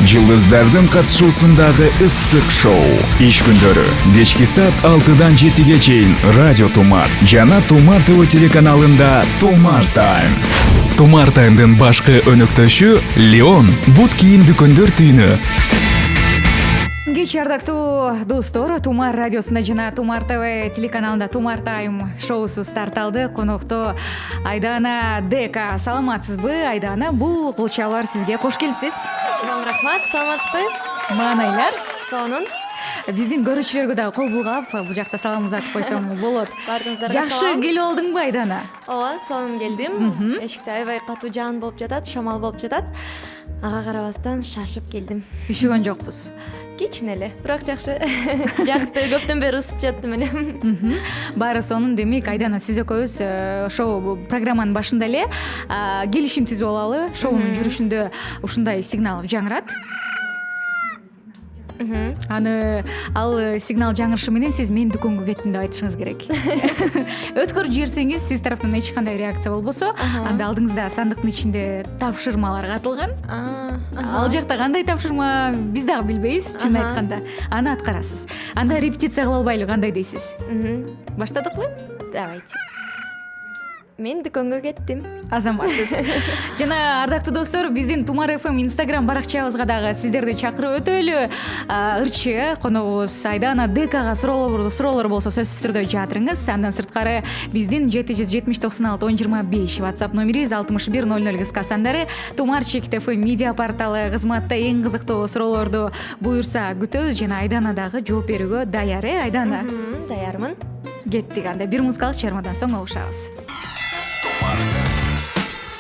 Жылдыздардын катышуусундагы ысык шоу. Иш күндөрү кечки саат 6-дан 7-ге чейин Радио Тумар жана Тумар ТВ телеканалында Тумар Тайм. Тумар Таймдын башкы өнөктөшү Леон бут кийим дүкөндөр түйүнү. Кеч ардактуу достор, Тумар радиосунда жана Тумар ТВ телеканалында Тумар Тайм шоусу старт алды. Конокто Айдана Дека. Саламатсызбы, Айдана? Бул кулчалар сизге кош келипсиз. Рахмат, саламатсызбы? Маанайлар. Сонун. Биздин көрүүчүлөргө дагы кол булгап, бул жакта саламыңызды айтып койсоң болот. Бардыңыздарга Жакшы салам. келип алдыңбы, Айдана? Ооба, сонун келдим. Эшикте аябай катуу жаан болуп жатат, шамал болуп жатат. Ага карабастан шашып келдим. Üşүгөн жокпуз. Кичине эле, бирок жакшы. Жакты, көптөн бери ысып жаттым эле. Баары сонун. Демек, Айдана, сиз экөөбүз шоу программанын башында эле келишим түзүп алалы. Шоунун жүрүшүндө ушундай сигнал жаңырат. Ал сигнал жаңырышы менен сиз мен дүкөнгө кеттим деп айтышыңыз керек. Өткөрүп жиберсеңиз, сиз тараптан эч кандай реакция болбосо, анда алдыңызда сандыктын ичинде тапшырмалар катылган. Ал жакта кандай тапшырма биз дагы билбейбиз, чын айтканда. Аны аткарасыз. Анда репетиция кыла албайлы, кандай дейсиз? Баштадыкпы? Давайте. Мен дүкөнгө кеттим. Азаматсыз. Жана ардактуу достор, биздин Тумар ФМ Instagram баракчабызга дагы сиздерди чакырып өтөлү. Ырчы коногубуз Айдана Декага суроолор болсо сөзсүз түрдө жатырыңыз. Андан сырткары биздин 770-96-1025 WhatsApp номери, 6100 ГСК сандары, Тумар.ФМ медиа порталы кызматта эң кызыктуу суроолорду буюрса күтөбүз. Жана Айдана дагы жооп берүүгө даяр, Айдана? Даярмын. Кеттик анда. Бир музыкалык чыгармадан соң угушабыз.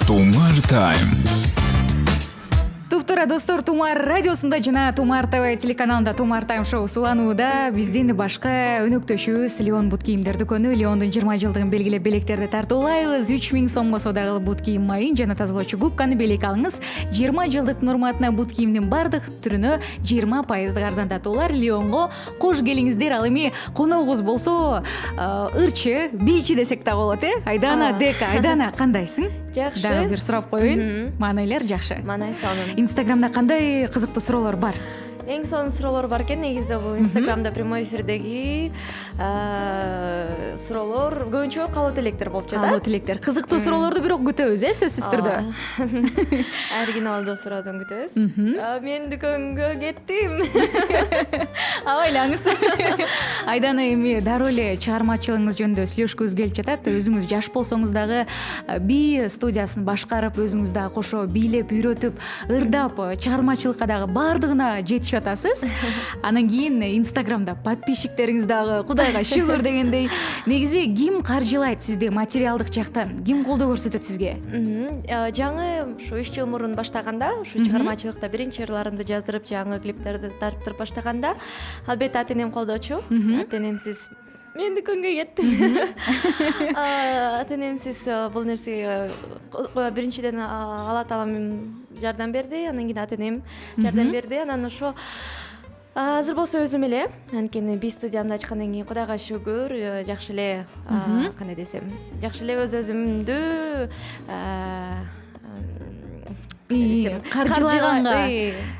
Тумар Тайм. Туптура достор, Тумар радиосунда жана Тумар ТВ телеканалында Тумар Тайм шоу суланууда. Биздин башка өнөктөшүбүз Леон бут кийимдер дүкөнү. Леондун 20 жылдыгын белгилеп белектерди тартуулайбыз. 3000 сомго соодагы бут кийим майын жана тазалоочу губканы белек алыңыз. 20 жылдык урматына бут кийимдин бардык түрүнө 20% арзандатуулар. Леонго кош келиңиздер. Ал эми коногубуз болсо ырчы, бийчи десек да болот, Айдана Дека. Айдана, кандайсың? Жакшы. Дагы бир сурап коеюн. Маанайлар жакшы. Маанай сонун. Инстаграмда кандай кызыктуу суроолор бар? Эң сонун суроолор бар экен. Негизи бул Инстаграмда прямой эфирдеги суроолор көбүнчө калуу тилектер болуп жатат. Калуу тилектер. Кызыктуу суроолорду бирок күтөбүз, сөзсүз түрдө. Оригиналдуу суроодан күтөбүз. Мен дүкөнгө кеттим. Абайлаңыз. Айдана, эми дароо эле чыгармачылыгыңыз жөнүндө сүйлөшкүбүз келип жатат. Өзүңүз жаш болсоңуз дагы би студиясын башкарып, өзүңүз дагы кошо бийлеп, үйрөтүп, ырдап, чыгармачылыкка дагы баардыгына жетишип жатасыз. Анан кийин Инстаграмда подписчиктериңиз дагы Кудайга шүгүр дегендей. Негизи ким каржылайт сизди материалдык жактан? Ким колдоо көрсөтөт сизге? Жаңы ушу 3 жыл мурун баштаганда, ушу чыгармачылыкта биринчи ырларымды жаздырып, жаңы клиптерди тарттырып баштаганда, албетте ата-энем колдоочу. Ата-энемсиз мен дүкөнгө кеттим. Ата-энемсиз бул нерсеге биринчиден Алла Таалам жардам берди, анан кийин ата-энем жардам берди. Анан ошо азыр болсо өзүм эле, анткени би студиямды ачкандан кийин Кудайга шүгүр, жакшы эле, кандай десем, жакшы эле өз-өзүмдү каржылаганга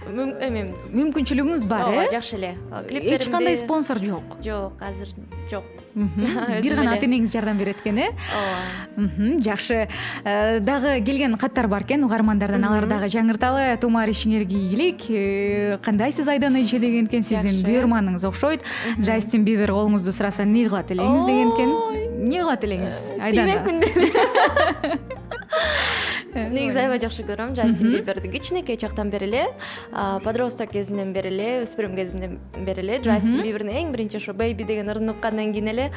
мүмкүнчүлүгүңүз бар, жакшы эле. Эч кандай спонсор жок? Жок, азыр жок. Бир гана ата-энеңиз жардам берет экен, Ооба. Жакшы. Дагы келген каттар бар экен угармандардан, алар дагы жаңырталы. Тумар ишиңерге ийгилик. Кандайсыз, Айдана иши деген экен, сиздин буйрманыңыз окшойт. Джастин Бибер колуңузду сураса эмне кылат элеңиз деген экен. Эмне кылат элеңиз, Айдана? Негизи аябай жакшы көрөм Джастин Биберди. Кичинекей чактан бери эле, подросток кезимден бери эле, өспүрүм кезимден бери эле Джастин Бибердин эң биринчи ошо Baby деген ырын уккандан кийин эле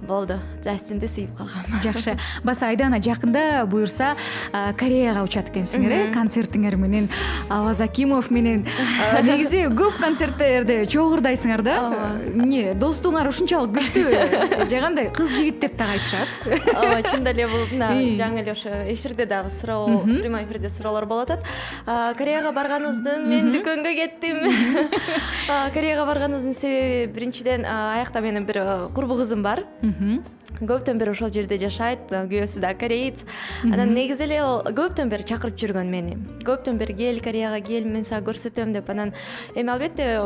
болду, Джастинди сүйүп калгам. Жакшы. Баса, Айдана, жакында буюрса Кореяга учат экенсиңер, концертиңер менен, Аваз Акимов менен. Негизи көп концерттерди чогурдайсыңар да. Эмне, достуңар ушунчалык күчтүү? Же кандай, кыз жигит деп дагы айтышат. Ооба, чында эле бул жаңы эле ошо эфирде дагы суроо, прямой эфирде суроолор болуп атат. Кореяга барганыбыздын, мен дүкөнгө кеттим. Кореяга барганыбыздын себеби биринчиден аякта менин бир курбу кызым бар. көптөн бери ошол жерде жашайт, күйөөсү да кореец. Анан негизи эле ал көптөн бери чакырып жүргөн мени. Көптөн бери кел Кореяга кел, мен сага көрсөтөм деп. Анан эми албетте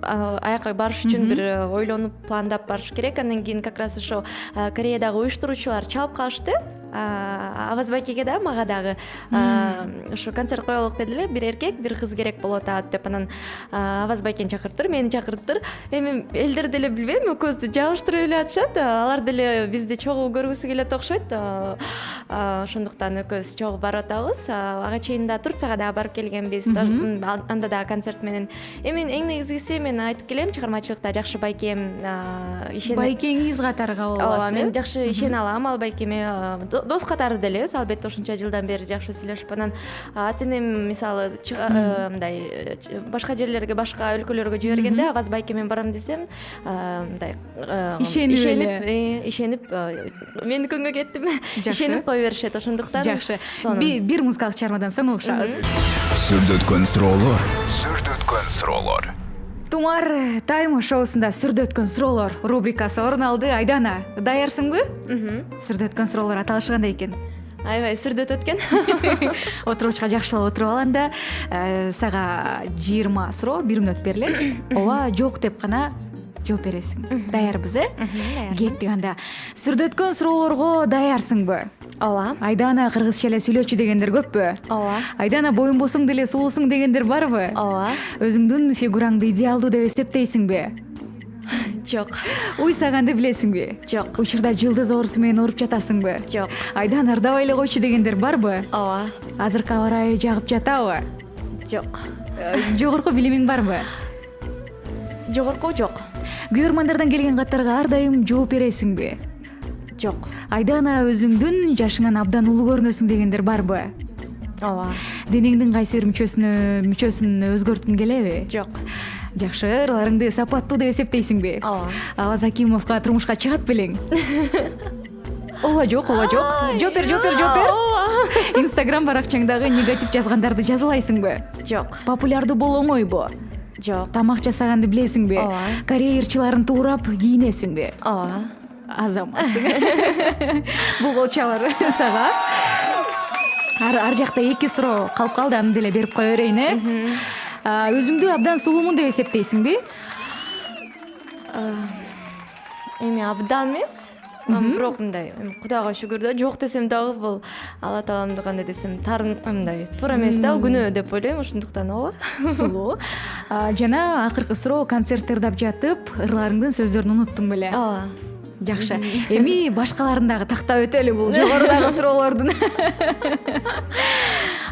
аяка барыш үчүн бир ойлонуп, пландап барыш керек. Андан кийин как раз ошо Кореядагы уюштуруучулар чалып калышты. Аваз байкеге да, мага дагы ошо концерт коелук дедиле. Бир эркек, бир кыз керек болуп атат деп. Анан Аваз байкени чакырттыр, мени чакырттыр. Эми элдер деле билбейм, экөөбүздү жабыштырып эле атышат. Алар деле бизди чогуу көргүсү келет окшойт. Ошондуктан экөөбүз чогуу барып атабыз. Ага чейин да Турцияга да барып келгенбиз. Анда да концерт менен. Эми эң негизгиси мен айтып келем, чыгармачылыкта жакшы байкем ишенип. Байкеңиз катары кабыл аласыз. Мен жакшы ишене алам ал байкеме. Дос катары делебиз, албетте ушунча жылдан бери жакшы сүйлөшүп. Анан ата-энем мисалы мындай башка жерлерге, башка өлкөлөргө жибергенде Аваз байкемен барам десем, мындай ишенип мен күнгө кеттим. Ишенип кое беришет. Ошондуктан жакшы. Бир музыкалык чыгармадан соң угушабыз. Сүрдөткөн суроолор. Тумар Тайм шоусунда сүрдөткөн суроолор рубрикасы орун алды. Айдана, даярсыңбы? Сүрдөткөн суроолор аталышы кандай экен? Аябай сүрдөт өткөн. Отуручка жакшылап отуруп ал анда. Сага 20 суроо 1 мүнөт берилет. Ооба, жок деп гана жооп бересиң. Даярбыз, Кеттик анда. Сүрдөткөн суроолорго даярсыңбы? Ооба. Айдана кыргызча эле сүйлөчү дегендер көппү? Ооба. Айдана боюң босоң деле сулуусуң дегендер барбы? Ооба. Өзүңдүн фигураңды идеалдуу деп эсептейсиңби? Жок. Уйсаганды билесиңби? Жок. Учурда жылдыз оорусу менен ооруп жатасыңбы? Жок. Айдан ырдабай эле койчу дегендер барбы? Ооба. Азыркы аба ырайы жагып жатабы? Жок. Жогорку билимиң барбы? Жогорку жок. Көрөрмандардан келген каттарга ар дайым жооп бересиңби? Жок. Айдана өзүңдүн жашыңан абдан улуу көрүнөсүң дегендер барбы? Ооба. Денеңдин кайсы бир мүчөсүн өзгөрткүң келеби? Жок. Жакшы, ырларыңды сапаттуу деп эсептейсиңби? Ооба. Аваз Акимовго турмушка чыгат белең? Ооба жок. Жооп бер. Инстаграм баракчаңдагы негатив жазгандарды жазалайсыңбы? Жок. Популярдуу боло оңойбу? Жок. Тамак жасаганды билесиңби? Ооба. Корея ырчыларын туурап кийинесиңби? Ооба. Азаматсың. Бул колчалар сага. Ар жакта 2 суроо калып калды, аны деле берип кое берейин, Өзүңдү абдан сулуумун деп эсептейсиңби? Эми абдан эмес. Бирок мындай, Кудайга шүгүр да, жок десем дагы бул Алла Тааламды кандай десем, мындай туура эмес да, күнөө деп ойлойм, ошондуктан ооба. Сулуу. Жана акыркы суроо, концертте ырдап жатып, ырларыңдын сөздөрүн унуттуң беле? Ооба. Жакшы. Эми башкаларын дагы тактап өтөлү бул жогорудагы суроолордун.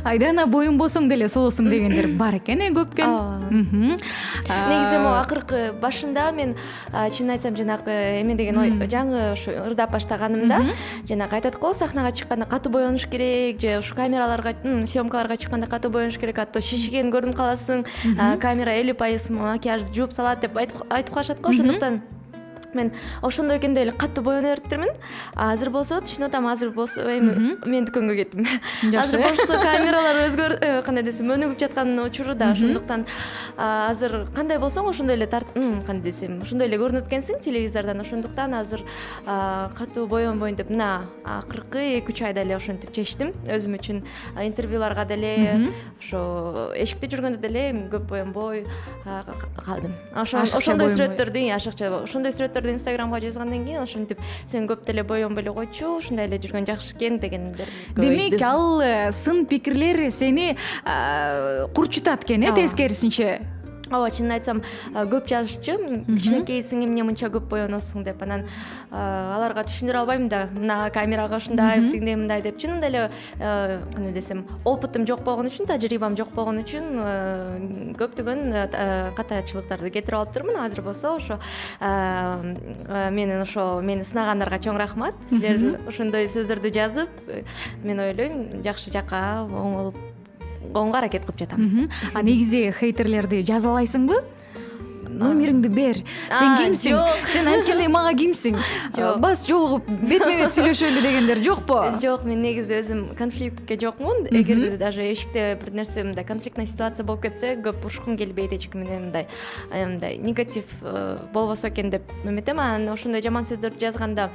Айдана боюң босоң деле сулуусуң дегендер бар экен, көпкен. Негизи могу акыркы башында мен чынын айтсам жанагы эме деген ой, жаңы ушу ырдап баштаганымда жанагы айтат го, сахнага чыкканда катуу боенуш керек, же ушу камераларга, съемкаларга чыкканда катуу боенуш керек, а то шишиген көрүнүп каласың, камера 50% макияжды жууп салат деп айтып калышат го, ошондуктан мен ошондой экен деп эле катуу боено бериптирмин. Азыр болсо түшүнүп атам, азыр болсо эми мен дүкөнгө кеттим. Азыр болсо камералар кандай десем, өнүгүп жаткан учурда, ошондуктан азыр кандай болсоң ошондой эле кандай десем, ошондой эле көрүнөт экенсиң телевизордон, ошондуктан азыр катуу боенбойн деп мына акыркы 2-3 айда эле ошентип чечтим өзүм үчүн. Интервьюларга деле, ошо эшикте жүргөндө деле көп боенбой калдым. Ошондой сүрөттөрдү ашыкча, ошондой сүрөттөрдү Инстаграмга жазгандан кийин ошентип сен көп деле боенбой эле койчу, ушундай эле жүргөн жакшы экен дегендер көбөйдү. Демек ал сын пикирлер сени курчутат экен, тескерисинче. Ооба, чынын айтсам, көп жазышчы, кичинекей сиңимне мынча көп боеносуң деп, анан аларга түшүндүрө албайм да, мына камерага ушундай, тигиндей мындай деп. Чынында эле, кандай десем, опытым жок болгон үчүн, тажрыйбам жок болгон үчүн көптөгөн катачылыктарды кетирип алыптырмын. Азыр болсо ошо мени сынагандарга чоң рахмат. Силер ошондой сөздөрдү жазып, мен ойлойм, жакшы жакка оңго аракет кылып жатам. Негизи хейтерлерди жазалайсыңбы? Номериңди бер. Сен кимсиң? Сен анткенде мага кимсиң? Бас жолугуп бетме-бет сүйлөшөлү дегендер жокпу? Жок, мен негизи өзүм конфликтке жокмун. Эгерде даже эшикте бир нерсе мындай конфликтный ситуация болуп кетсе, көп урушкум келбейт, эчки менен мындай негатив болбосо экен деп эметем. Анан ошондой жаман сөздөрдү жазганда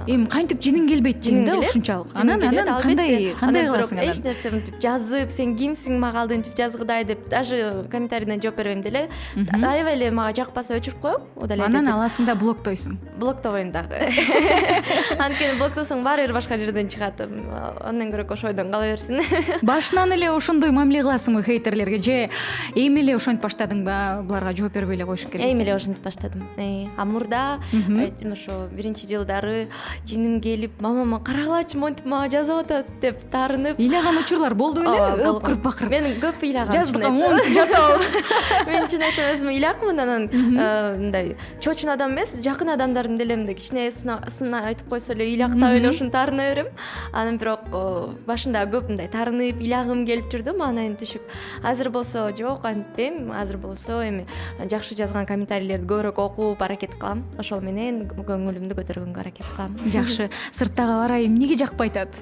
эми кантип жиниң келбейт дейм да ушунчалык анан кандай кыласың эч нерсе мынтип жазып сен кимсиң мага алдынтип жазгыдай деп даже комментарийден жооп бербейм деле аябай эле мага жакпаса өчүрүп коем удалять этип анан аласың да блоктойсуң блоктобойм дагы анткени блоктосоң баары бир башка жерден чыгат андан көрө ошойдон кала берсин башынан эле ошондой мамиле кыласыңбы хейтерлерге же эми эле ошентип баштадыңбы буларга жооп бербей эле коюш керек эми эле ошентип баштадым мурда ошо биринчи жылдары жиним келип мамама карагылачы монтип мага жазып атат деп таарынып ыйлаган учурлар болду беле өкүрүп бакырып мен көп ыйлагам жаздыкка монтип жатам мен чын айтсам өзүм ыйлакмын анан мындай чочун адам эмес жакын адамдардын деле мындай кичине сын айтып койсо эле ыйлактап эле ошентип таарына берем анан бирок башында көп мындай таарынып ыйлагым келип жүрдү маанайым түшүп азыр болсо жок антпейм азыр болсо эми жакшы жазган комментарийлерди көбүрөөк окуп аракет кылам ошол менен көңүлүмдү көтөргөнгө аракет кылам жакшы сырттагы абарай эмнеге жакпай атат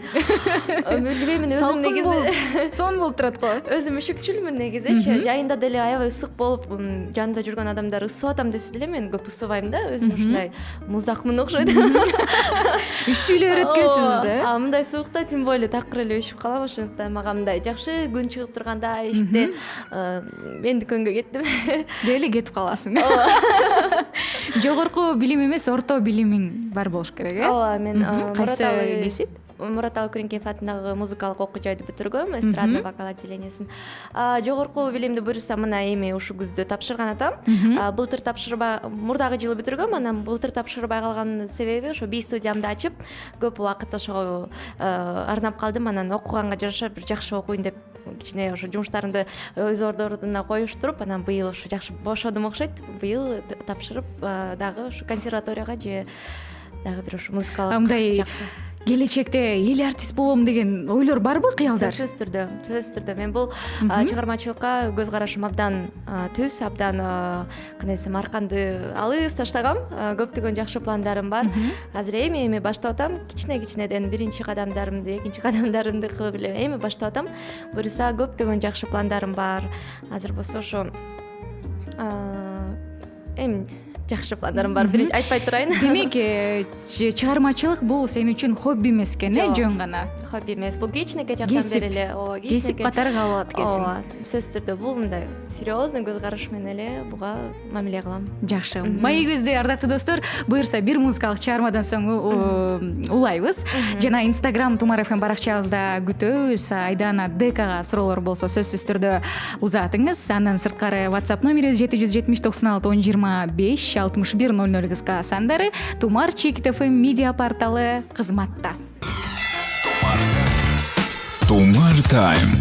билбеймин өзүм негизи сонун болуп турат го өзүм үшүкчүлмүн негизичи жайында деле аябай ысык болуп жанымда жүргөн адамдар ысып атам десе деле мен көп ысыбайм да өзүм ушундай муздакмын окшойт üşүй эле берет экенсиз да мындай суукта тем более такыр эле үшүп калам ошондуктан мага мындай жакшы күн чыгып турганда эшикте мен дүкөнгө кеттим дели кетип каласың жогорку билим эмес орто билимиң бар болуш керек ооба мен кайсы кесип Мураталы Күреңкеев атындагы музыкалык окуу жайды бүтүргөм эстрадный вокал отделениесин жогорку билимди буюрса мына эми ушул күздө тапшырган атам былтыр мурдагы жылы бүтүргөм анан былтыр тапшырбай калган себеби ошо би студиямды ачып көп убакыт ошого арнап калдым анан окуганга жараша бир жакшы окуйн деп кичине ошо жумуштарымды өз ордуна коюштуруп анан быйыл ошо жакшы бошодум окшойт быйыл тапшырып дагы ушу консерваторияга же дагы бир ошо музыкалык мындай келечекте эл артист болом деген ойлор барбы кыялдар сөзсүз түрдө мен бул чыгармачылыкка көз карашым абдан түз абдан кандай десем арканды алыс таштагам көптөгөн жакшы пландарым бар азыр эми баштап атам кичинеден биринчи кадамдарымды экинчи кадамдарымды кылып эле эми баштап атам буюрса көптөгөн жакшы пландарым бар азыр болсо ошо эми жакшы пландарым бар биринчи айтпай турайын демек чыгармачылык бул сен үчүн хобби эмес экен жөн гана хобби эмес бул кичинекей жактан бери эле ооба кесип катары кабыл алат экенсиң ооба сөзсүз түрдө бул мындай серьезный көз караш менен эле буга мамиле кылам жакшы маегибизди ардактуу достор буюрса бир музыкалык чыгармадан соң улайбыз жана Instagram Тумар FM баракчабызда күтөбүз Айдана Декага суроолор болсо сөзсүз түрдө узатыңыз андан сырткары WhatsApp номери 776 1025 6100 кыска сандары Тумар Чекит FM медиа порталы кызматта. Тумар Тайм.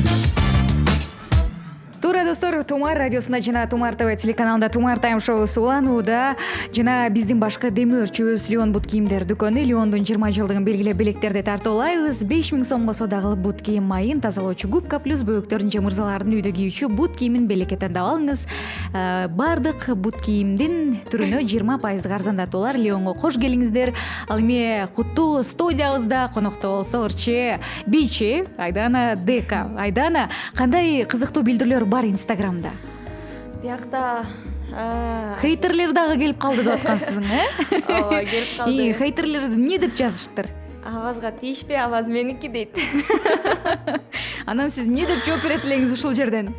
Туура достор, Тумар радиосунда жана Тумар ТВ телеканалында Тумар Тайм шоусу уланууда жана биздин башкы демөөрчүбүз Леон бут кийимдер дүкөнү Леондун 20 жылдыгын белгилеп beлектерди тартуулайбыз. 5000 сомго содагылып бут кийим майын тазалоочу губка плюс бөбөктөрдүн же мырзалардын үйдө кийүүчү бут кийимин белекке тандап алыңыз. Бардык бут кийимдин түрүнө 20% арзандатуулар. Леонго кош келиңиздер. Ал эми куттуу студиябызда конокто болсо ырчы бичи Айдана Дека. Айдана, кандай кызыктуу билдирүүлөр бар Инстаграмда? Биякта хейтерлер дагы келип калды деп аткансың, Ооба, келип калды. Хейтерлер эмне деп жазышыптыр? Авазга тийишпей, аваз меники дейт. Анан сиз эмне деп жооп берет элеңиз ушул жерден?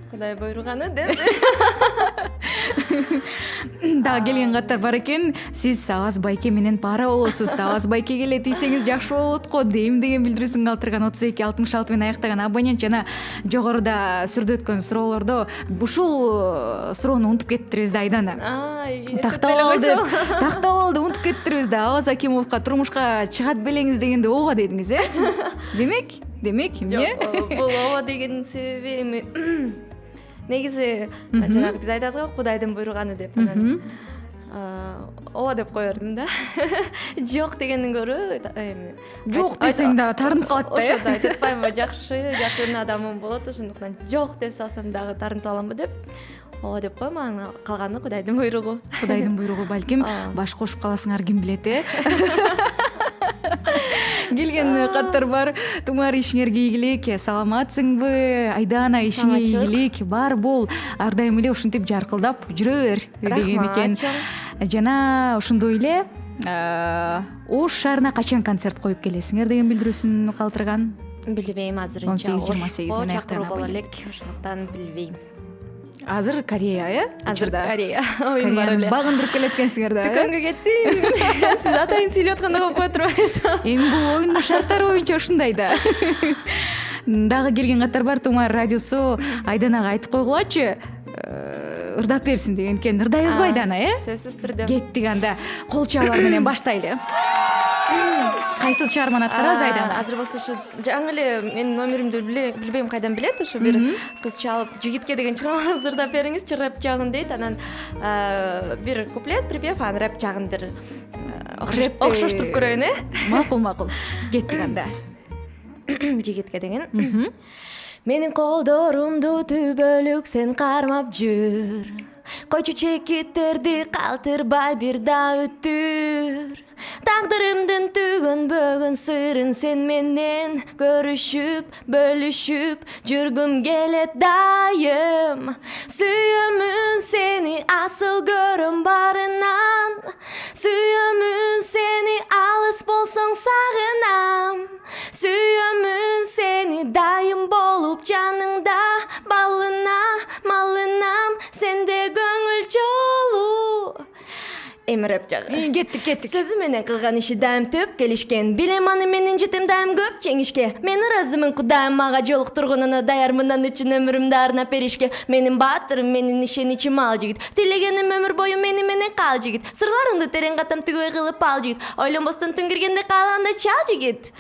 Кудай буйруганы деп. Дагы келген каттар бар экен. Сиз Аваз байке менен пара болосуз. Аваз байкеге эле тийсеңиз жакшы болот го дейм деген билдирүүсүн калтырган 3266 менен аяктаган абонент жана жогоруда сүрдөткөн суроолордо ушул суроону унутуп кеттирбиз да Айдана. Тактап алды, унутуп кеттирбиз да. Аваз Акимовго турмушка чыгат белеңиз дегенде ооба дедиңиз, Демек, эмне? Бул ооба деген себеби эми негизи жанагы биз айтабыз го Кудайдын буйруганы деп анан ооба деп кое бердим да. Жок дегенден көрө эми жок десең да таарынып калат да. Ошондой айтып атпаймынбы, жакшы жакын адамым болот, ошондуктан жок деп салсам дагы таарынтып аламбы деп ооба деп коем, анан калганы Кудайдын буйругу. Кудайдын буйругу балким баш кошуп каласыңар ким билет, Келген каттар бар. Тумар ишиңерге ийгилик, саламатсыңбы? Айдана ишиңе ийгилик, бар бол. Ар дайым эле ушинтип жаркылдап жүрө бер деген экен. Жана ошондой эле Ош шаарына качан концерт коюп келесиңер деген билдирүүсүн калтырган? Билбейм азырынча. 18-28 менен чакыруу боло аяктаган элек, ошондуктан билбейм. Азыр Корея, Азыр Корея. Оюн бар Кореяны эле. багындырып келеткенсиңер да. Дүкөнгө кеттим. Сиз атайын сүйлөп атканда болуп коюп турбайсызбы? Эми бул оюндун шарттары боюнча ушундай да. Дагы келген каттар бар. Тумар радиосу Айданага айтып койгулачы, ырдап берсин деген экен. Ырдайбызбы Айдана, Сөзсүз түрдө. Кеттик анда. Кол чабуулар менен баштайлы. Кайсыл чыгарманы аткарабыз Айдана? Азыр болсо ушу жаңы эле менин номеримди билбейм кайдан билет, ушу бир кыз чалып жигитке деген чыгармаңызды ырдап бериңизчи, рэп жагын дейт. Анан бир куплет, припев, анан рэп жагын бир окшоштуруп көрөйүн, Макул. Кеттик анда. жигитке деген. Менин колдорумду түбөлүк сен кармап жүр. Койчу чекиттерди калтырбай бир да өттүр. Тагдырымдын түгөнбөгөн сырын сен менен көрүшүп, бөлүшүп жүргүм келет дайым. Сүйөмүн сени асыл көрөм барынан. Сүйөмүн сени алыс болсоң сагынам. Сүйөмүн сени дайым болуп жаныңда. Малынам сенде көңүл жолу. Эми рэп жагы. Кеттик. Сөзү менен кылган иши дайым төп келишкен. Билем аны менин жетим дайым көп жеңишке. Мен ыраазымын Кудайым мага жолуктургунуна, даярмын аны үчүн өмүрүмдү арнап беришке. Менин баатырым, менин ишеничим ал жигит. Тилегеним өмүр бою мени менен кал жигит. Сырларыңды терең катам түгөй кылып ал жигит. Ойлонбостон түн киргенде калганда чал жигит.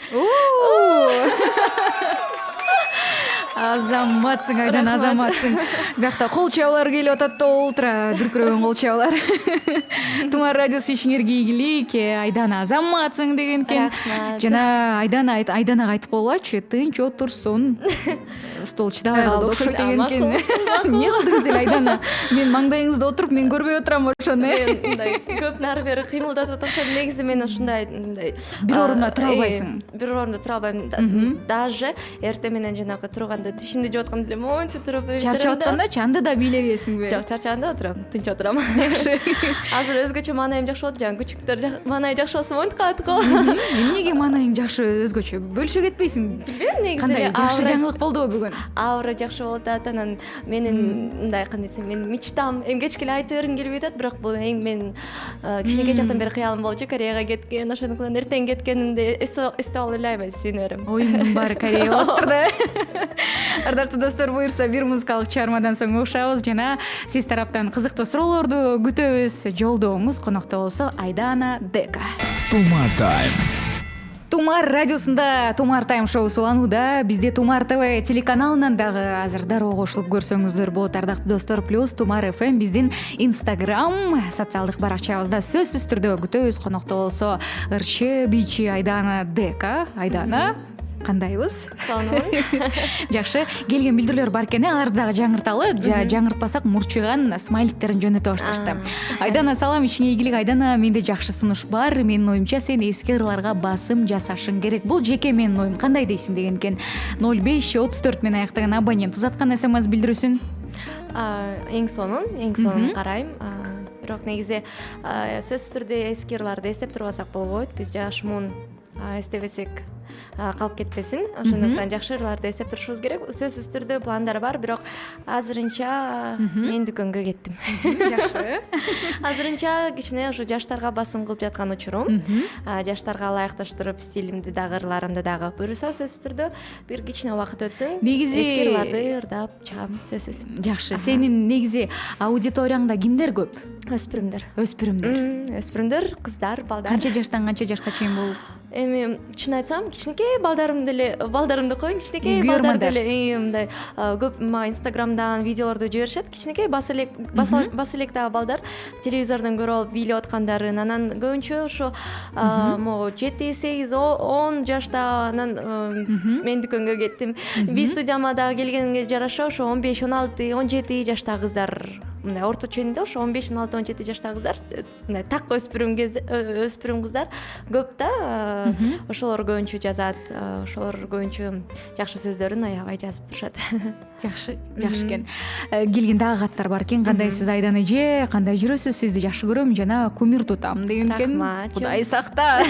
Азаматсың Айдана, азаматсың. Биякта кол чабуулар келип атат да, ултра дүркүрөгөн кол чабуулар. Тумар радиосу ишиңерге ийгилик. Айдана, азаматсың деген экен. Рахмат. Жана Айданага айтып койгулачы, тынч отурсун. Стол чыдабай калды окшойт деген экен. Эмне кылдыңыз эле Айдана? Мен маңдайыңызда отуруп, мен көрбөй отурам ошону. Мен мындай көп нары бери кыймылдатып атышам. Негизи мен ушундай Бир орунда тура албайсың. Бир орунда тура албайм. Даже эртең менен жанагы турганда тишимди жуп атканда эле монча туруп Чарчап атканда чанды да бийлебейсиңби? Жок, чарчаганда отурам, тынч отурам. Жакшы. Азыр өзгөчө маанайым жакшы болот, жаңы күчүктөр маанайы жакшы болсо монтип калат го. Эмнеге маанайың жакшы өзгөчө? Бөлүшө кетпейсиң? Билбейм, негизи Кандай жакшы жаңылык болдубу бүгүн? Аура жакшы болуп атат. Анан менин мындай кандай десем, менин мечтам эми кечке эле айта бергим келип атат, бирок бул эң менин кичинекей жактан бери кыялым болчу. Кореяга кеткен, ошондуктан эртең кеткенимди эстеп ала эле албайм, сүйүнөрүм. Оюндун баары Корея болуптур да. Ардактуу достор, буюрса бир музыкалык чыгармадан соң угушабыз жана сиз тараптан кызыктуу суроолорду күтөбүз. Жолдооңуз конокто болсо Айдана Дека. Тумар тайм. Тумар радиосунда Тумар тайм шоу уланууда. Бизде Тумар ТВ телеканалынан дагы азыр дароо кошулуп көрсөңүздөр болот, ардактуу достор. Плюс Тумар ФМ биздин Instagram социалдык баракчабызда сөзсүз түрдө күтөбүз. Конокто болсо ырчы бичи Айдана Дека. Айдана, кандайбыз? Сонун. Жакшы. Келген билдирүүлөр бар экен, аларды дагы жаңырталы. Жаңыртпасак мурчуган смайликтерин жөнөтө башташты. Айдана, салам, ишиңе ийгилик. Айдана, менде жакшы сунуш бар. Менин оюмча сен эски ырларга басым жасашың керек. Бул жеке менин оюм. Кандай дейсиң деген экен. 0534 менен аяктаган абонент узаткан SMS билдирүүсүн. Эң сонун карайм. Бирок негизи сөзсүз түрдө эски ырларды эстеп турбасак болбойт. Биз жаш муун эстебесек калып кетпесин. Ошондуктан жакшы ырларды эстеп турушубуз керек. Сөзсүз түрдө пландар бар, бирок азырынча мен дүкөнгө кеттим. Жакшы. Азырынча кичине ошо жаштарга басым кылып жаткан учурум. Жаштарга ылайыкташтырып стилимди дагы, ырларымды дагы. Буюрса сөзсүз түрдө бир кичине убакыт өтсүн. Негизи эски ырларды ырдап чыгам, сөзсүз. Жакшы. Сенин негизи аудиторияңда кимдер көп? Өспүрүмдөр, кыздар, балдар. Канча жаштан канча жашка чейин болуп? Эми чын айтсам, кичинекей балдарымды коеюн, кичинекей Күйөрмандар. балдар деле мындай көп Инстаграмдан видеолорду жиберишет. Кичинекей бас элек дагы балдар телевизордон көрүп алып бийлеп аткандарын, анан көбүнчө ошо могу 7-8, 10 жашта, анан мен дүкөнгө кеттим. Би студияма дагы келгенге жараша ошо 15, 16, 17 жаштагы кыздар мындай орто ченинде ошо 15-16-17 жаштагы кыздар мындай так өспүрүм кыздар көп да, ошолор көбүнчө жазат, ошолор көбүнчө жакшы сөздөрүн аябай жазып турушат. Жакшы экен. Келген дагы каттар бар экен. Кандайсыз Айдан эже, кандай жүрөсүз? Сизди жакшы көрөм жана кумир тутам деген экен. Кудай сакта.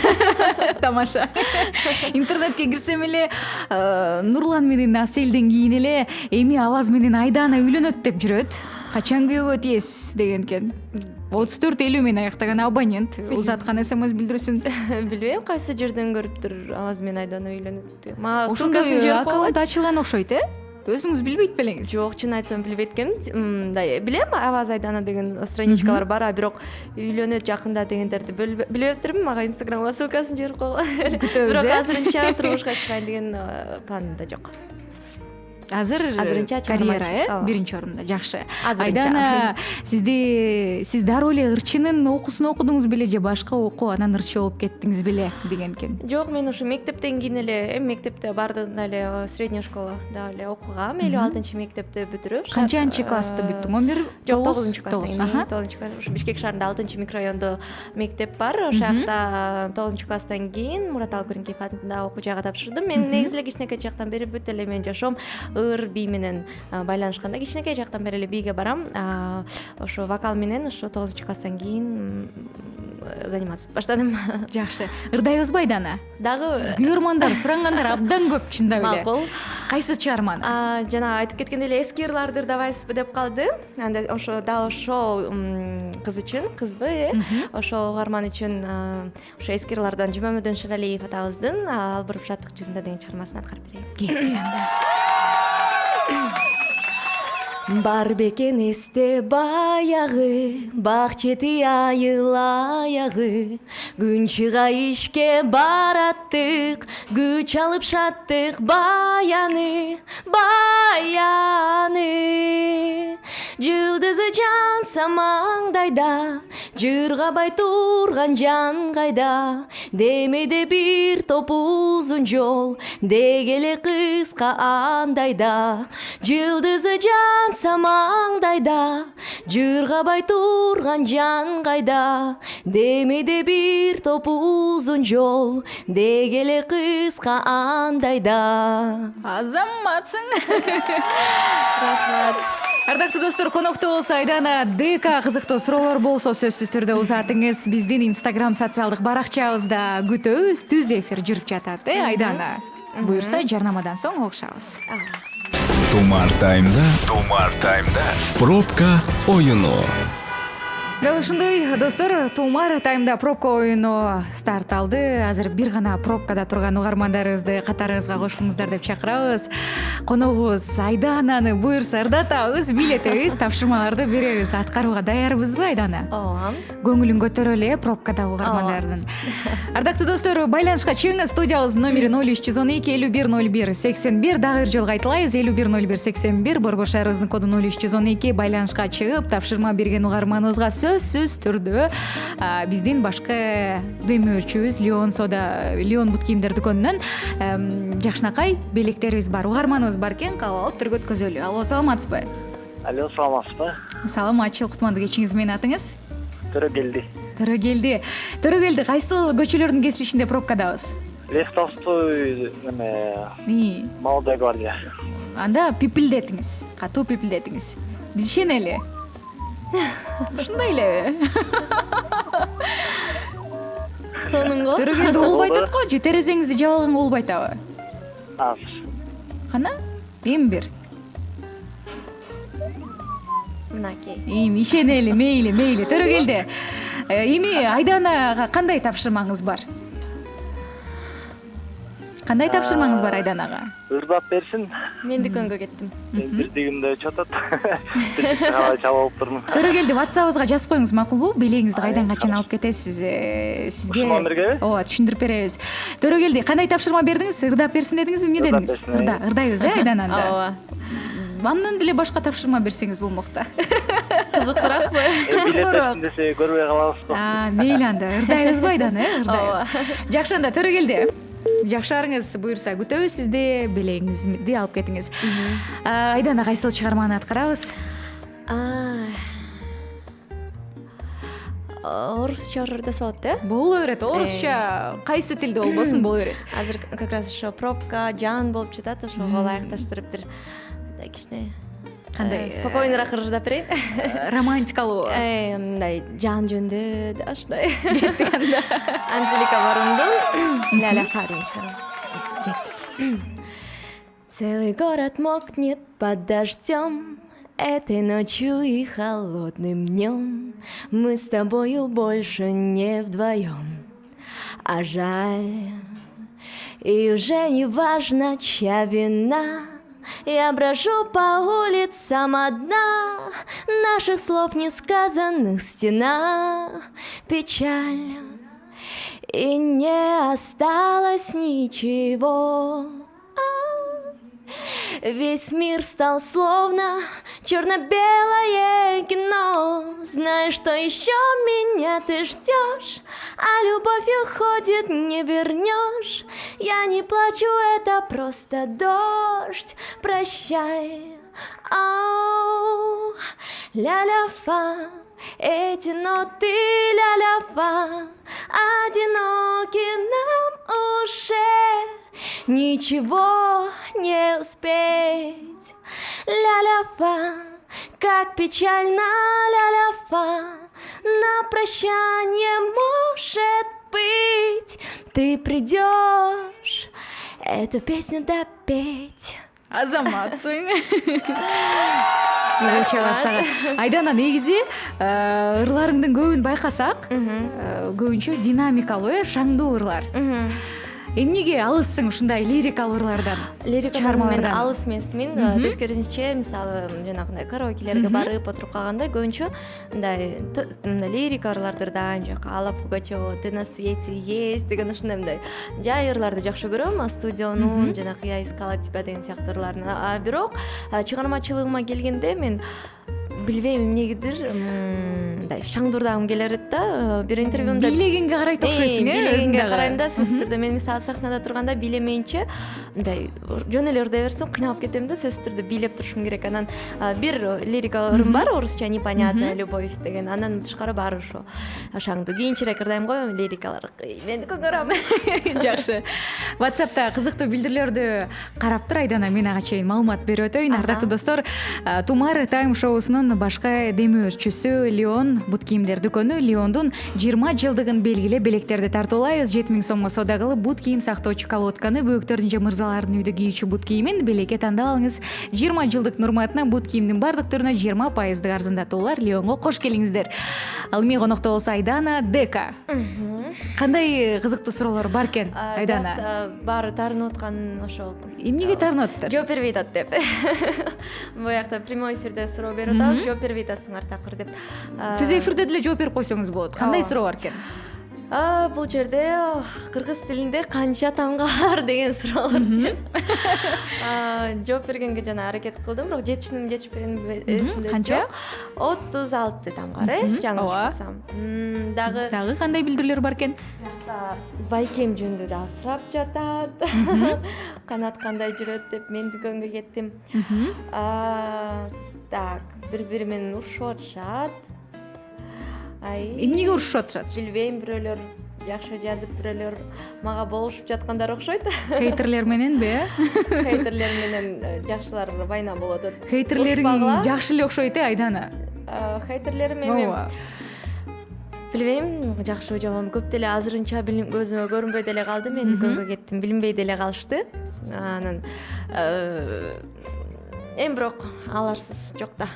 Тамаша. Интернетке кирсем эле Нурлан менен Аселден кийин эле эми аваз менен Айдана үйлөнөт деп жүрөт. Качан күйөөгө тийесиз деген экен. 34-50 менен аяктаган абонент узаткан СМС билдирүүсүн. Билбейм кайсы жерден көрүптүр аваз менен Айдана үйлөнөт. Ошондой аккаунт ачылган окшойт, Өзүңүз билбейт белеңиз? Жок, чын айтсам билбейт экенмин. Мындай билем, аваз Айдана деген страничкалар бар, бирок үйлөнөт жакында дегендерди билбептирмин. Мага Инстаграмга ссылкасын жиберип койгон. Бирок азырынча турмушка чыкайын деген планымда жок. Азырынча карьера, биринчи орунда. Жакшы. Айдана, сиз дароо эле ырчынын окуусун окудуңуз беле же башка окуу анан ырчы болуп кеттиңиз беле деген экен? Жок, мен ушу мектептен кийин эле, мектепте бардыгында эле средняя школа да эле окугам. 56 мектепти бүтүрүп. Канчанчы класста бүттүң? 11? Жок, 9-класстан кийин. Ушу Бишкек шаарында 6-микрорайондо мектеп бар. Ошол жакта 9-класстан кийин Мурат Алгүрүнкеев атындагы окуу жайга тапшырдым. Мен негизи эле кичинекей жактан бери бүт эле мен жашоом ыр бий менен байланышканда, кичинекей жактан бери эле бийге барам. Ошо вокал менен ошо 9-класстан кийин заниматься баштадым. Жакшы. Ырдайбызбы Айдана? Дагы Көрөрмандар сурангандар абдан көп, чындап эле. Макул. Кайсы чыгарманы? Жана айтып кеткендей эле эски ырларды ырдабайсызбы деп калды. Анда ошо кыз үчүн, кызбы, ошол угарман үчүн ошо эски ырлардан Жумамөдөн Шыралиев атабыздын Албырып шаттык жүзүндө деген чыгармасын аткарып берейин. Кетти анда. Бар бекен эсте баягы, бак чети айыл аягы, күн чыга ишке бараттык, күч алып шаттык баяны, жылдызы жанса маңдайда, жыргабай турган жан кайда, демеде бир топ узун жол, дегеле кыска андайда, жылдызы жанса маңдайда, жыргабай турган жан кайда, демеде бир топ узун жол, дегеле кыска андайда. Азаматсың. Рахмат. Ардактуу достор, конокто болсо Айдана ДК кызыктуу суроолор болсо сөзсүз түрдө узатыңыз. Биздин Инстаграм социалдык баракчабызда күтөбүз. Түз эфир жүрүп жатат, Айдана. Буюрса жарнамадан соң угушабыз. Тумар таймда пробка оюну. Дал ушундай достор, Тумар таймда пробка оюну старт алды. Азыр бир гана пробкада турган угармандарыбызды катарыбызга кошулуңуздар деп чакырабыз. Коногубуз Айдананы буюрса ырдатабыз, билетебиз, тапшырмаларды беребиз. Аткарууга даярбызбы, Айдана? Ооба. Көңүлүн көтөрө эле пробкадагы угармандардын. Ардактуу достор, байланышка чыгыңыз. Студиябыздын номери 0312 5101 81. Дагы бир жолу айтылайбыз. 5101 81. Борбор шаарыбыздын коду 0312. Байланышка чыгып, тапшырма берген угарманыбызга сөзсүз түрдө биздин башкы дөмөрчүбүз Леон бут кийимдер дүкөнүнөн жакшынакай белектерибиз бар, угарманыбыз бар экен. Кабыл алып түргө өткөзөлү. Алло, саламатсызбы? Алло, саламатсызбы? Саламатчылык, кутмандуу кечиңиз менен атыңыз? Төрөгелди. Төрөгелди, кайсыл көчөлөрдүн кесилишинде пробкадабыз? Лев Толстой, Молодая гвардия. Анда пипилдетиңиз, катуу пипилдетиңиз. Биз ишенели. Ушундай элеби? Сонунго. Төрөгелди болбой атат го, же терезеңизди жаап алганга болбой атабы? Азыр. Кана? Эми бир. Мынакей. Эми ишенели, мейли. Төрөгелди. Эми Айданага кандай тапшырмаңыз бар? Кандай тапшырмаңыз бар Айданага? Ырдап берсин. Мен дүкөнгө кеттим. Бирдигимде чотот. Калай чалып турмун. Төрөгелди, WhatsApp'ыбызга жазып коюңуз, макулбу? Белегиңизди кайдан качан алып кетесиз? Сизге номерге? Ооба, түшүндүрүп беребиз. Төрөгелди, кандай тапшырма бердиңиз? Ырдап берсин дедиңизби, эмне дедиңиз? Ырдайбыз, Айдананда. Ооба. Андан деле башка тапшырма берсеңиз болмокта. Кызыктураакпы? Кызыктуураак. Десе көрбөй калабыз го. Мейли анда, ырдайбызбы Айдана, ырдайбыз. Жакшы, анда Төрөгелди. Жакшарыңыз буюрса күтөбүз сизди, белегиңизди алып кетиңиз. Айдана кайсыл чыгарманы аткарабыз? орусча да салат да. боло берет. Орусча кайсы тилде болбосун боло берет. Азыр как раз ошо пробка жан болуп жатат, ошого ылайыкташтырып бир кичине Кандай спокойныйраак ырждап берейин. романтикалуу Мындай жан жөндө да ушундай. Анжелика Варундун Ляля Фарин чыгарат. Целый город мокнет под дождем, этой ночью и холодным днем. Мы с тобою больше не вдвоем, а жаль. И уже не важно, чья вина. Я брожу по улицам одна, наших слов несказанных стена. Печаль, и не осталось ничего. Весь мир стал словно черно-белое кино. Знаешь, что еще меня ты ждешь, а любовь уходит, не вернешь. Я не плачу, это просто дождь. Прощай. Ау, ля-ля-фа, эти ноты ля-ля-фа, одиноки нам уже ничего не успеть. Ля-ля-фа, как печально, ля-ля-фа, на прощание, может быть, ты придешь эту песню допеть. азаматсың. Чалар сага. Айдана негизи ырларыңдын көбүн байкасак, көбүнчө динамикалуу, шаңдуу ырлар. Эмнеге алыссың ушундай лирикалуу ырлардан? Лирикалардан мен алыс эмесмин. Тескерисинче, мисалы, жанагындай караокелерге барып отуруп калганда көбүнчө мындай лирика ырларды дайым жака алап пугачева «Ты на свете есть» деген ушундай мындай жай ырларды жакшы көрөм. Студионун жанагы «Я искала тебя» деген сыяктуу ырларын. Бирок чыгармачылыгыма келгенде мен билбейм эмнегедир мындай шаңдурдагым келет да. Бир интервьюмда бийлегенге карай окшойсуң, бийлегенге карайм да. Сөзсүз түрдө мен мисалы сахнада турганда бийлемейинче мындай жөн эле ырдай берсем кыйналып кетем да. Сөзсүз түрдө бийлеп турушум керек. Анан бир лирика ырым бар, орусча «Непонятная любовь» деген. Андан тышкары баары ошо шаңдуу. Кийинчерээк ырдайм го лирикалар. Мен көңөрөм. Жакшы. WhatsApp'та кызыктуу билдирүүлөрдү карап тур Айдана, мен ага чейин маалымат берип өтөйүн. Ардактуу достор, Тумар Тайм шоусунун башкы демөөчүсү Леон бут кийимдер дүкөнү Леондун 20 жылдыгын белгилеп белектерди тартуулайбыз. 7000 сомго соода кылып бут кийим сактоочу колодканы, бөөктөрдүн же мырзалардын үйдө кийүүчү бут кийимин белекке тандап алыңыз. 20 жылдык урматына бут кийимдин бардык түрүнө 20% арзандатуулар. Леонго кош келиңиздер. Ал эми конокто болсо Айдана Дека. Кандай кызыктуу суроолор бар экен, Айдана? Баары таарынып аткан ошол. Эмнеге таарынып атыптыр? Жооп бербей атат деп. Буякта прямой эфирде суроо берип атабыз. Жооп бербей атасыңар такыр деп. Түз эфирде деле жооп берип койсоңуз болот. Кандай суроо бар экен? Бул жерде кыргыз тилинде канча тамга бар деген суроолор. Жооп бергенге жана аракет кылдым, бирок жетишип жетишпегенин эсимде. Канча? 36 тамга, жаңылышпасам. Дагы кандай билдирүүлөр бар экен? Байкем жөнүндө да сурап жатат. Канат кандай жүрөт деп мен дүкөнгө кеттим. Так, бири-бири менен урушуп атышат. Эмнеге урушуп атышат? Билбейм, бирөөлөр жакшы жазып, бирөөлөр мага болушуп жаткандар окшойт. Хейтерлер мененби? Хейтерлер менен жакшылар байна болот. Хейтерлериң жакшы эле окшойт, Айдана. Хейтерлерим эми билбейм, жакшы жаман көп деле азырынча көзүмө көрүнбөй деле калды. Мен дүкөнгө кеттим, билинбей деле калышты. Анан эми бирок аларсыз жок да.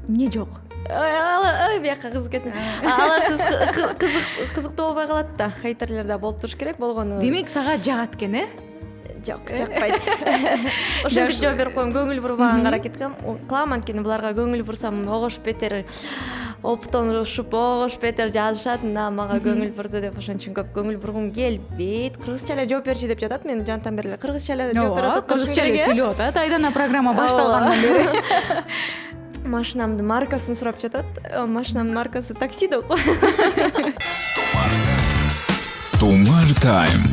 Эмне жок? Бияка кызып кеттим. Аларсыз кызыктуу болбой калат да. Хейтерлер да болуп туруш керек, болгону. Демек сага жагат экен, Жок, жакпайт. Ошентип жооп берип коем, көңүл бурбаганга аракет кылам. Анткени буларга көңүл бурсам огош бетер оптонушуп, огош бетер жазышат. Мага көңүл бурду деп ошон үчүн көп көңүл бургум келбейт. Кыргызча эле жооп берчи деп жатат. Мен жантан бери кыргызча эле жооп берип атат. Кыргызча эле сүйлөп атат. Айдана программа башталгандан бери. Машинамдын маркасын сурап жатат. Машинамдын маркасы такси деп кой. Тумар Тайм.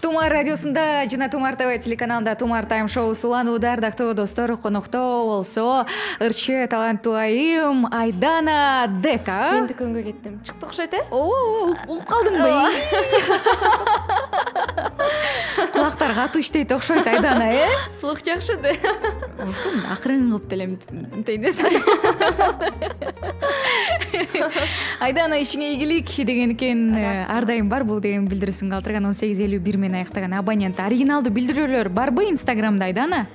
Тумар радиосунда жана Тумар ТВ телеканалында Тумар Тайм шоусу уланууда. Ардактуу достор, конокто болсо ырчы таланттуу айым Айдана Дека. Мен дүкөнгө кеттим. Чыкты окшойт Улуп калдыңбы? Кулактар катуу иштейт окшойт Айдана, Слух жакшы да. Ошо акырын кылып делем дейнес. Айдана ишиңе ийгилик деген экен. Ар дайым бар бул деген билдирүүсүн калтырган 1851 менен аяктаган абонент. Оригиналдуу билдирүүлөр барбы Инстаграмда Айдана?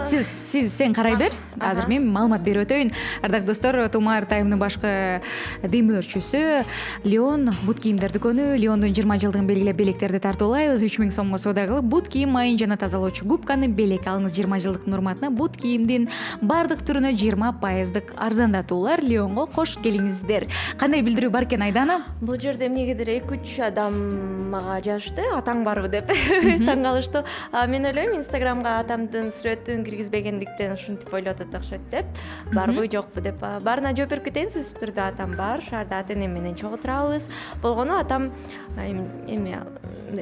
Сен карай бер. Азыр мен маалымат берип өтөйүн. Ардактуу достор, Тумар Таймдын башкы демөөрчүсү Леон бут кийимдер дүкөнү. Леондун 20 жылдыгын белгилеп белектерди тартуулайбыз. 3000 сомго соода кылып бут кийим майын жана тазалоочу губканы белек алыңыз. 20 жылдыктын урматына бут кийимдин бардык түрүнө 20% арзандатуулар. Леонго кош келиңиздер. Кандай билдирүү бар экен Айдана? Бул жерде эмнегедир 2-3 адам мага жазышты, атаң барбы деп таң калыштуу. Мен ойлойм, Инстаграмга атамдын сүрөтүн киргизбегендиктен ушинтип ойлоп атат окшойт деп. Барбы, жокпу деп. Баарына жооп берип кетейин. Сөзсүз түрдө атам бар. Шаарда ата-энем менен чогуу турабыз. Болгону атам эми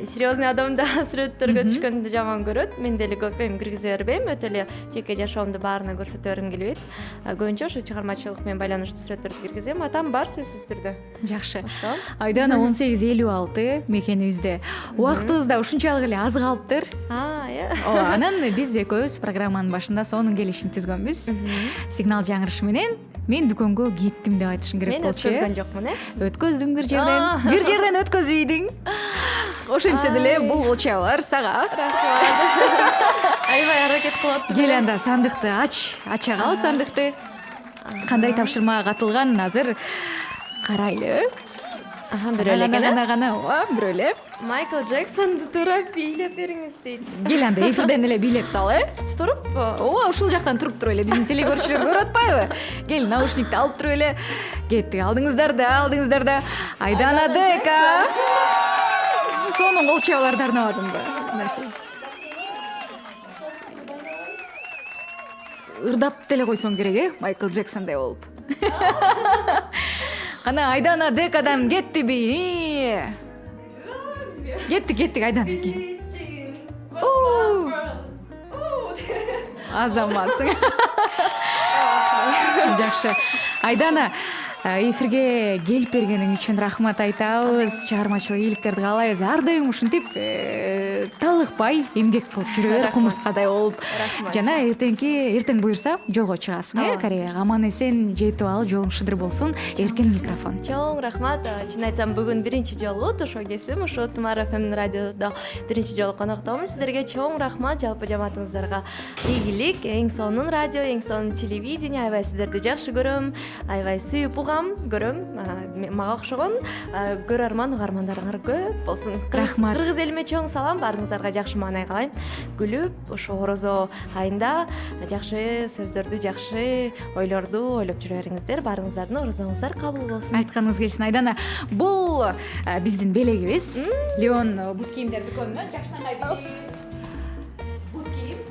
серьезный адамда сүрөттөргө түшкөндү жаман көрөт. Мен деле көп киргизе бербейм. Өтө эле жеке жашоомду баарына көрсөтө бергим келбейт. Көбүнчө ушу чыгармачылык менен байланыштуу сүрөттөрдү киргизем. Атам бар сөзсүз түрдө. Жакшы. Айдана 1856 мекенибизде. Убактыбыз да ушунчалык эле аз калыптыр. Анан биз экөөбүз программанын башында сонун келишим түзгөнбүз. Сигнал жаңырышы менен мен дүкөнгө кеттим деп айтышым керек болчу. Мен өткөзгөн жокмун, Өткөздүң бир жерден. Бир жерден өткөзбөйдүң. Ошентсе деле бул болчабар сага. Аябай аракет кылып атты. Кел анда сандыкты ача кал сандыкты. Кандай тапшырма катылган азыр карайлы. Бирөө эле экен. Гана, бирөө эле. Майкл Джексонду туура бийлеп бериңиз дейт. Кел анда эфирден эле бийлеп сал, Туруппу? Ушул жактан туруп туруп эле биздин телекөрүүчүлөр көрүп атпайбы? Кел, наушникти алып туруп эле. Кеттик, алдыңыздар да. Айдана Дека. Сонун кол чабууларды арнабадымбы? Ырдап деле койсоң керек, Майкл Джексондой болуп. Кана Айдана Декадан кеттиби? Кеттик Айдана. Азаматсың. Жакшы. Айдана, эфирге келип бергениң үчүн рахмат айтабыз. Чыгармачылык ийгиликтерди каалайбыз. Ар дайым ушинтип талыкпай эмгек кылып жүрө бер, кумурскадай болуп. Жана эртең буюрса жолго чыгасың, Кореяга. Аман эсен жетип ал, жолуң шыдыр болсун. Эркен микрофон. Чоң рахмат. Чын айтсам, бүгүн биринчи жолу ошо кесим, ошо Тумар ФМ радиодо биринчи жолу коноктомун. Сиздерге чоң рахмат, жалпы жамаатыңыздарга ийгилик. Эң сонун радио, эң сонун телевидение. Аябай сиздерди жакшы көрөм, аябай сүйүп көрөм. Мага окшогон көрөрман угармандарыңар көп болсун. Рахмат. Кыргыз элиме чоң салам, баарыңыздарга жакшы маанай каалайм. Күлүп, ошо орозо айында жакшы сөздөрдү, жакшы ойлорду ойлоп жүрө бериңиздер. Баарыңыздардын орозоңуздар кабыл болсун. Айтканыңыз келсин Айдана. Бул биздин белегибиз. Леон бут кийимдер дүкөнүнөн жакшынан кайбыз.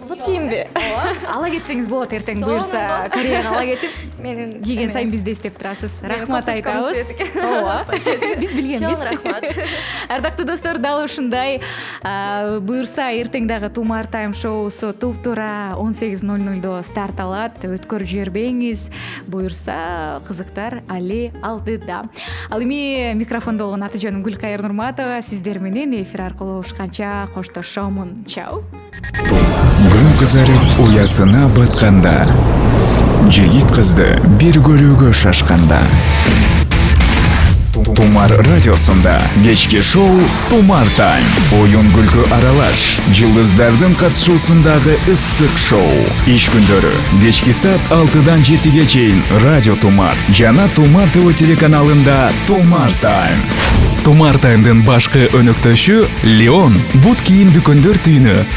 Бут кийимби? Ала кетсеңиз болот, эртең буюрса Кореяга ала кетип, менин кийген сайын бизди эстеп турасыз. Рахмат айтабыз. Биз билгенбиз. Чоң рахмат. Ардактуу достор, дал ушундай буюрса эртең дагы Тумар Тайм шоусу туп-туура 18:00 старт алат. Өткөрүп жибербеңиз. Буюрса кызыктар али алдыда. Ал эми микрофондо болгон аты жөнүм Гүлкайыр Нурматова. Сиздер менен эфир аркылуу ушканча коштошомун. Чао. Күн кызарып уясына батканда, жигит кызды бир көрүүгө шашканда. Тумар радиосунда кечки шоу Тумар Тайм. Оюн күлкү аралаш, жылдыздардын катышуусундагы ысык шоу. Иш күндөрү кечки саат 6-дан 7-ге чейин Радио Тумар жана Тумар ТВ телеканалында Тумар Тайм. Тумар Таймдын башкы өнөктөшү Леон бут кийим дүкөндөр түйүнү